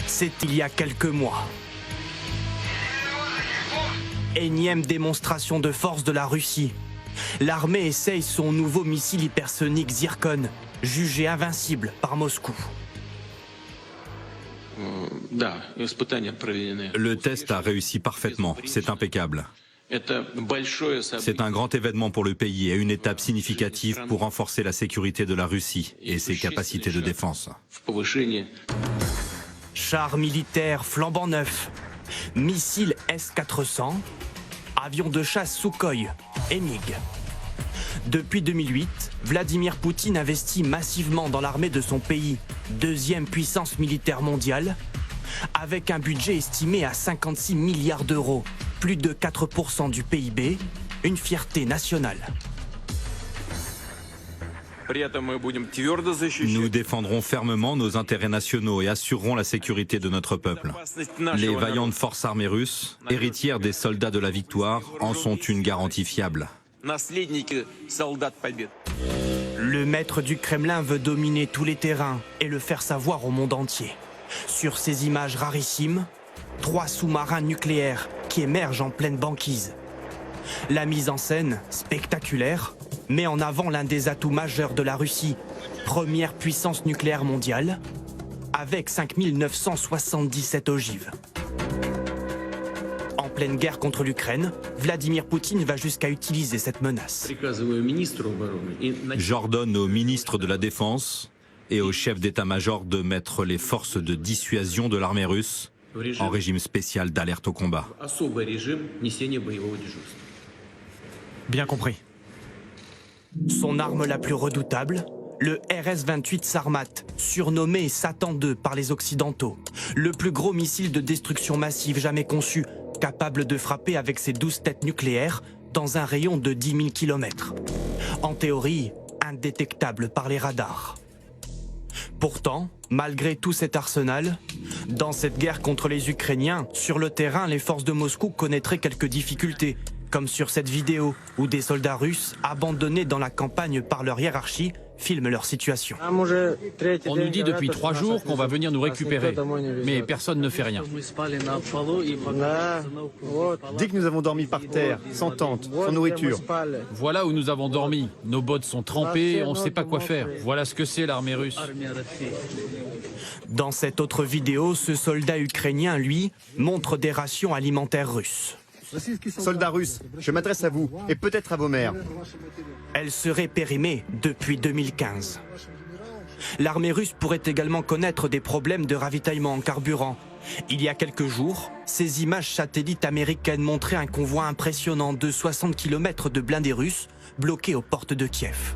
C'est il y a quelques mois. Énième démonstration de force de la Russie. L'armée essaye son nouveau missile hypersonique Zircon, jugé invincible par Moscou. Le test a réussi parfaitement, c'est impeccable. C'est un grand événement pour le pays et une étape significative pour renforcer la sécurité de la Russie et ses capacités de défense. Chars militaires flambant neufs, missiles S-400, avions de chasse Sukhoi et MiG. Depuis 2008, Vladimir Poutine investit massivement dans l'armée de son pays, deuxième puissance militaire mondiale, avec un budget estimé à 56 milliards d'euros, plus de 4% du PIB, une fierté nationale. Nous défendrons fermement nos intérêts nationaux et assurerons la sécurité de notre peuple. Les vaillantes forces armées russes, héritières des soldats de la victoire, en sont une garantie fiable. Le maître du Kremlin veut dominer tous les terrains et le faire savoir au monde entier. Sur ces images rarissimes, 3 sous-marins nucléaires qui émergent en pleine banquise. La mise en scène, spectaculaire, met en avant l'un des atouts majeurs de la Russie, première puissance nucléaire mondiale, avec 5977 ogives. En pleine guerre contre l'Ukraine, Vladimir Poutine va jusqu'à utiliser cette menace. J'ordonne au ministre de la Défense et au chef d'état-major de mettre les forces de dissuasion de l'armée russe en régime spécial d'alerte au combat. Bien compris. Son arme la plus redoutable, le RS-28 Sarmat, surnommé Satan II par les Occidentaux, le plus gros missile de destruction massive jamais conçu, capable de frapper avec ses 12 têtes nucléaires dans un rayon de 10 000 km. En théorie, indétectable par les radars. Pourtant, malgré tout cet arsenal, dans cette guerre contre les Ukrainiens, sur le terrain, les forces de Moscou connaîtraient quelques difficultés, comme sur cette vidéo où des soldats russes, abandonnés dans la campagne par leur hiérarchie, filment leur situation. On nous dit depuis 3 jours qu'on va venir nous récupérer, mais personne ne fait rien. Dès que nous avons dormi par terre, sans tente, sans nourriture. Voilà où nous avons dormi. Nos bottes sont trempées, on ne sait pas quoi faire. Voilà ce que c'est l'armée russe. Dans cette autre vidéo, ce soldat ukrainien, lui, montre des rations alimentaires russes. Soldats russes, je m'adresse à vous et peut-être à vos mères. Elle serait périmée depuis 2015. L'armée russe pourrait également connaître des problèmes de ravitaillement en carburant. Il y a quelques jours, ces images satellites américaines montraient un convoi impressionnant de 60 km de blindés russes bloqués aux portes de Kiev.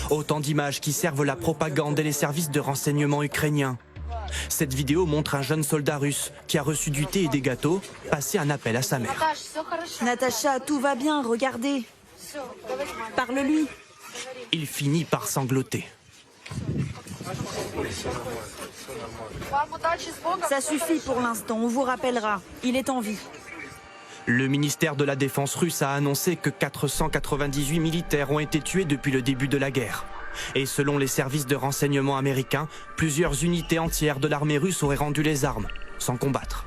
Autant d'images qui servent la propagande et les services de renseignement ukrainiens. Cette vidéo montre un jeune soldat russe qui a reçu du thé et des gâteaux passer un appel à sa mère. Natacha, tout va bien, regardez. Parle-lui. Il finit par sangloter. Ça suffit pour l'instant, on vous rappellera. Il est en vie. Le ministère de la Défense russe a annoncé que 498 militaires ont été tués depuis le début de la guerre. Et selon les services de renseignement américains, plusieurs unités entières de l'armée russe auraient rendu les armes, sans combattre.